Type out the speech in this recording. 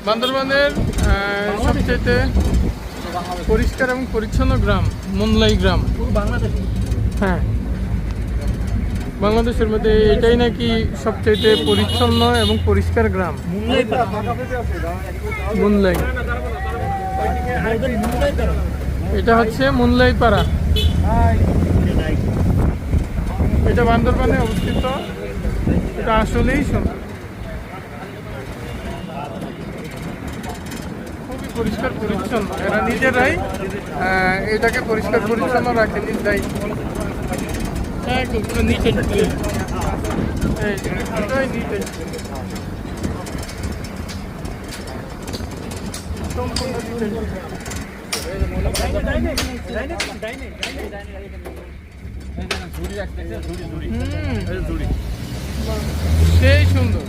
বান্দরবানের সবচেয়ে পরিষ্কার এবং পরিচ্ছন্ন গ্রাম মুনলাই গ্রাম। হ্যাঁ, বাংলাদেশের মধ্যে এটাই নাকি সবচেয়ে পরিচ্ছন্ন এবং পরিষ্কার গ্রাম মুনলাই। এটা হচ্ছে মুনলাই পাড়া, এটা বান্দরবানে অবস্থিত। এটা আসলেই সুন্দর, খুবই পরিষ্কার পরিচ্ছন্ন। এরা নিজেরাই এটাকে পরিষ্কার পরিচ্ছন্ন রাখে নিজ দায়িত্ব। একদম পুরো নিট এন্ড ক্লিন, এটাই নিট এন্ড ক্লিন, সম্পূর্ণ নিট এন্ড ক্লিন। সেই সুন্দর।